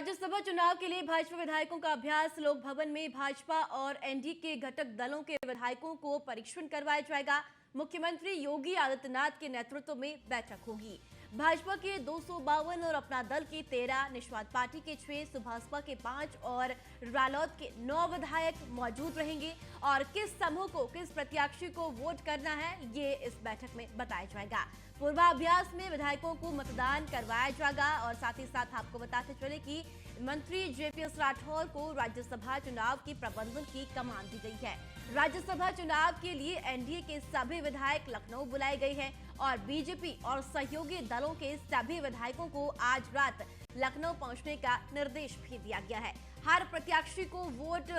राज्यसभा चुनाव के लिए भाजपा विधायकों का अभ्यास लोक भवन में भाजपा और एनडीए के घटक दलों के विधायकों को परीक्षण करवाया जाएगा। मुख्यमंत्री योगी आदित्यनाथ के नेतृत्व में बैठक होगी। भाजपा के 252 और अपना दल के 13, निषाद पार्टी के 6, सुभाषपा के 5 और रालोद के 9 विधायक मौजूद रहेंगे और किस समूह को, किस प्रत्याशी को वोट करना है, ये इस बैठक में बताया जाएगा। पूर्वाभ्यास में विधायकों को मतदान करवाया जाएगा और साथ ही साथ आपको बताते चले कि मंत्री जेपीएस राठौर को राज्यसभा चुनाव के प्रबंधन की कमान दी गई है। राज्यसभा चुनाव के लिए एनडीए के सभी विधायक लखनऊ बुलाए गए हैं और बीजेपी और सहयोगी दलों के सभी विधायकों को आज रात लखनऊ पहुंचने का निर्देश भी दिया गया है। हर प्रत्याशी को वोट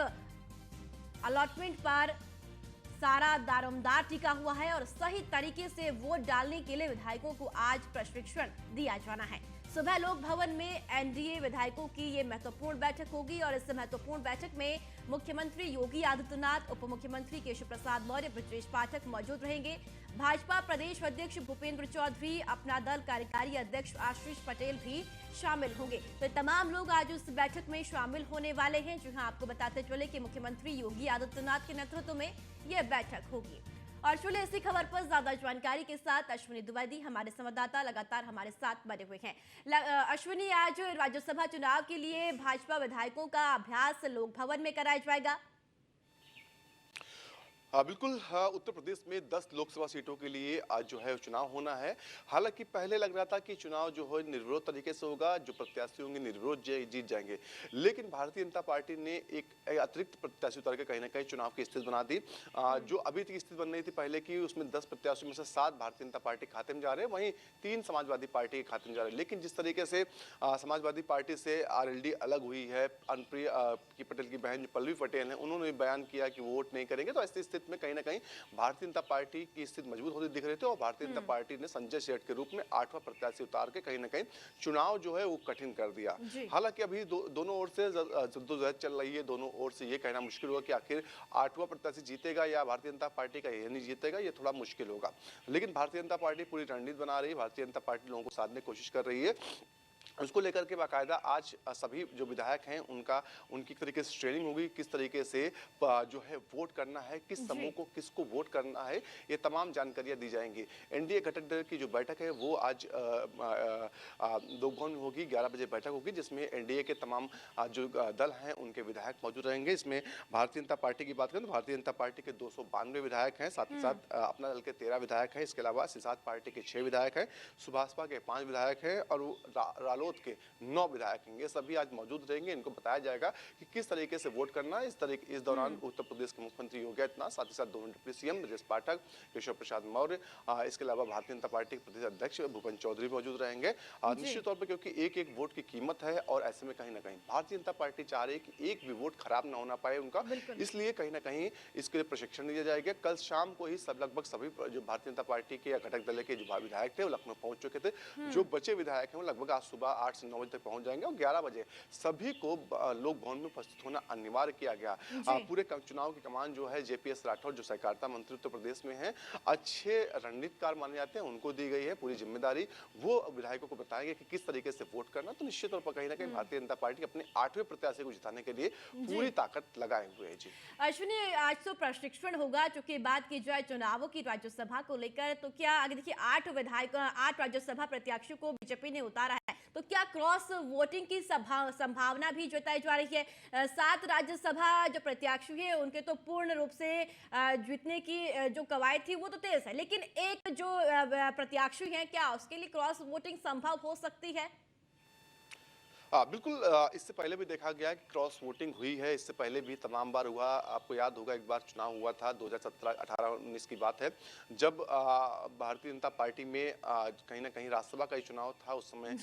अलॉटमेंट पर सारा दारोमदार टिका हुआ है और सही तरीके से वोट डालने के लिए विधायकों को आज प्रशिक्षण दिया जाना है। सुबह लोक भवन में एनडीए विधायकों की ये महत्वपूर्ण बैठक होगी और इस महत्वपूर्ण बैठक में मुख्यमंत्री योगी आदित्यनाथ, उप मुख्यमंत्री केशव प्रसाद मौर्य, ब्रजेश पाठक मौजूद रहेंगे। भाजपा प्रदेश अध्यक्ष भूपेंद्र चौधरी, अपना दल कार्यकारी अध्यक्ष आशीष पटेल भी शामिल होंगे। तो तमाम लोग आज उस बैठक में शामिल होने वाले हैं। जहां आपको बताते चले कि मुख्यमंत्री योगी आदित्यनाथ के नेतृत्व में यह बैठक होगी। और चलिए इसी खबर पर ज्यादा जानकारी के साथ अश्विनी द्विवेदी हमारे संवाददाता लगातार हमारे साथ बने हुए हैं। अश्विनी, आज राज्यसभा चुनाव के लिए भाजपा विधायकों का अभ्यास लोक भवन में कराया जाएगा। हाँ बिल्कुल, हाँ, उत्तर प्रदेश में 10 लोकसभा सीटों के लिए आज जो है चुनाव होना है। हालांकि पहले लग रहा था कि चुनाव जो है निर्विरोध तरीके से होगा, जो प्रत्याशी होंगे निर्विरोध जीत जाएंगे, लेकिन भारतीय जनता पार्टी ने एक अतिरिक्त प्रत्याशी उतार के कहीं ना कहीं चुनाव की स्थिति बना दी। जो अभी तक स्थिति बन रही थी पहले की, उसमें 10 प्रत्याशियों में से 7 भारतीय जनता पार्टी खाते में जा रहे हैं, वहीं 3 समाजवादी पार्टी के खाते में जा रहे हैं। लेकिन जिस तरीके से समाजवादी पार्टी से आरएलडी अलग हुई है, अनुप्रिया पटेल की बहन पल्लवी पटेल है, उन्होंने बयान किया कि वोट नहीं करेंगे, तो ऐसी में कहीं ना कहीं भारतीय जनता पार्टी की स्थिति मजबूत होती दिख रही थी और भारतीय जनता पार्टी ने संजय सेठ के रूप में 8वां प्रत्याशी उतार के कहीं ना कहीं चुनाव जो है वो कठिन कर दिया। हालांकि अभी दोनों ओर से जद्दोजहद चल रही है, दोनों ओर से ये कहना मुश्किल होगा कि आखिर 8वां प्रत्याशी जीतेगा या भारतीय जनता पार्टी का ये नहीं जीतेगा, ये थोड़ा मुश्किल होगा। लेकिन भारतीय जनता पार्टी पूरी रणनीति बना रही है, भारतीय जनता पार्टी लोगों को साधने की कोशिश कर रही है। उसको लेकर के बाकायदा आज सभी जो विधायक हैं उनकी तरीके से ट्रेनिंग होगी, किस तरीके से जो है वोट करना है, किस समूह को किसको वोट करना है, ये तमाम जानकारियां दी जाएंगी। एनडीए घटक दल की जो बैठक है वो आज लोक भवन में होगी, 11 बजे बैठक होगी, जिसमें एनडीए के तमाम जो दल हैं उनके विधायक मौजूद रहेंगे। इसमें भारतीय जनता पार्टी की बात करें तो भारतीय जनता पार्टी के 292 विधायक हैं, साथ ही साथ अपना दल के 13 विधायक हैं, इसके अलावा निषाद पार्टी के 6 विधायक हैं, सुभाषपा के 5 विधायक हैं और रालोद के 9 विधायक हैं। ये सभी आज मौजूद रहेंगे। इनको बताया जाएगा कि किस तरीके से वोट करना है। इस दौरान उत्तर प्रदेश के मुख्यमंत्री योगी आदित्यनाथ, साथ ही साथ दोनों डिप्टी सीएम ब्रजेश पाठक, केशव प्रसाद मौर्य, इसके अलावा भारतीय जनता पार्टी के प्रदेश अध्यक्ष भूपेंद्र चौधरी मौजूद रहेंगे। निश्चित तौर पर क्योंकि एक वोट की कीमत है और ऐसे में कहीं ना कहीं भारतीय जनता पार्टी चाह रही है कि एक भी वोट खराब ना होना पाए उनका, इसलिए कहीं ना कहीं इसके लिए प्रशिक्षण दिया जाएगा। कल शाम को ही लगभग सभी जो भारतीय जनता पार्टी के घटक दल के जो विधायक थे वो लखनऊ पहुंच चुके थे। जो बचे विधायक हैं वो लगभग आज सुबह 8 से 9 बजे तक पहुंच जाएंगे और 11 बजे सभी को लोक भवन में उपस्थित होना अनिवार्य किया गया। पूरे चुनाव की कमान जो है जेपीएस राठौर, जो सहकारिता मंत्री उत्तर प्रदेश में हैं, अच्छे रणनीतिकार माने जाते हैं, उनको दी गई है पूरी जिम्मेदारी। वो विधायकों को बताएंगे कि किस तरीके से वोट करना। तो निश्चित तौर पर कहीं ना कहीं भारतीय जनता पार्टी अपने 8वें प्रत्याशी को जिताने के लिए पूरी ताकत लगाए हुए है। जी अश्विनी, आज तो प्रशिक्षण होगा। चूंकि बात की जाए चुनावों की राज्यसभा को लेकर, तो क्या अगर देखिए 8 राज्यसभा प्रत्याशियों को बीजेपी ने उतारा है, तो क्या क्रॉस वोटिंग की संभावना भी जताई जा रही है? 7 राज्यसभा जो प्रत्याशी है उनके तो पूर्ण रूप से जीतने की जो कवायद थी वो तो तेज है, लेकिन एक जो प्रत्याशी है, क्या उसके लिए क्रॉस वोटिंग संभव हो सकती है? बिल्कुल, इससे पहले भी देखा गया कि क्रॉस वोटिंग हुई है। इससे पहले भी तमाम बार हुआ। आपको याद होगा एक बार चुनाव हुआ था 2017, 18, 19 की बात है, जब भारतीय जनता पार्टी में कहीं ना कहीं राज्यसभा का ही चुनाव था। उस समय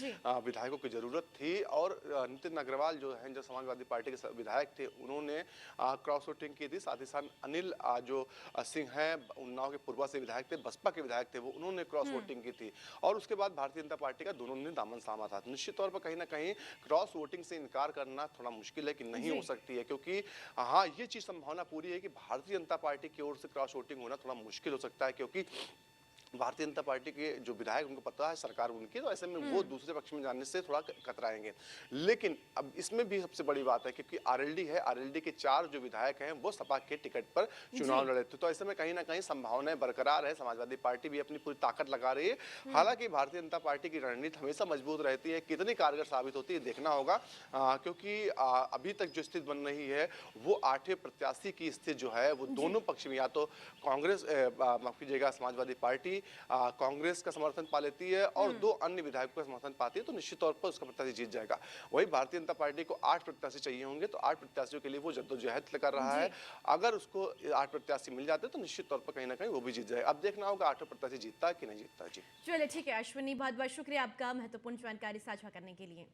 विधायकों की जरूरत थी और नितिन अग्रवाल जो है, जो समाजवादी पार्टी के विधायक थे, उन्होंने क्रॉस वोटिंग की थी। साथ ही साथ अनिल जो सिंह हैं, उन्नाव के पूर्वा से विधायक थे, बसपा के विधायक थे, वो उन्होंने क्रॉस वोटिंग की थी और उसके बाद भारतीय जनता पार्टी का दोनों ने दामन सामा था। निश्चित तौर पर कहीं ना कहीं क्रॉस वोटिंग से इनकार करना थोड़ा मुश्किल है कि नहीं हो सकती है, क्योंकि हाँ, ये चीज संभावना पूरी है कि भारतीय जनता पार्टी की ओर से क्रॉस वोटिंग होना थोड़ा मुश्किल हो सकता है, क्योंकि भारतीय जनता पार्टी के जो विधायक, उनको पता है सरकार उनकी, तो ऐसे में वो दूसरे पक्ष में जाने से थोड़ा कतराएंगे। लेकिन अब इसमें भी सबसे बड़ी बात है, क्योंकि आरएलडी है, आरएलडी के 4 जो विधायक हैं वो सपा के टिकट पर चुनाव लड़े थे, तो ऐसे में कहीं ना कहीं संभावनाएं बरकरार है। समाजवादी पार्टी भी अपनी पूरी ताकत लगा रही है। हालांकि भारतीय जनता पार्टी की रणनीति हमेशा मजबूत रहती है, कितनी कारगर साबित होती है देखना होगा, क्योंकि अभी तक जो स्थिति बन रही है वो 8वें प्रत्याशी की स्थिति जो है वो दोनों पक्ष में, या तो कांग्रेस, माफ कीजिएगा, समाजवादी पार्टी कांग्रेस का समर्थन पा लेती है और 2 अन्य विधायकों का समर्थन पाती है, तो निश्चित तौर पर उसका प्रत्याशी जीत जाएगा। वही भारतीय जनता पार्टी को 8 प्रत्याशी चाहिए होंगे, तो 8 प्रत्याशियों के लिए वो जद्दोजहद कर रहा है। अगर उसको 8 प्रत्याशी मिल जाते तो निश्चित तौर पर कहीं ना कहीं वो भी जीत जाएगा। अब देखना होगा 8वें प्रत्याशी जीतता है कि नहीं जीतता। जी चलिए ठीक है अश्विनी, बहुत बहुत शुक्रिया आपका महत्वपूर्ण जानकारी साझा करने के लिए।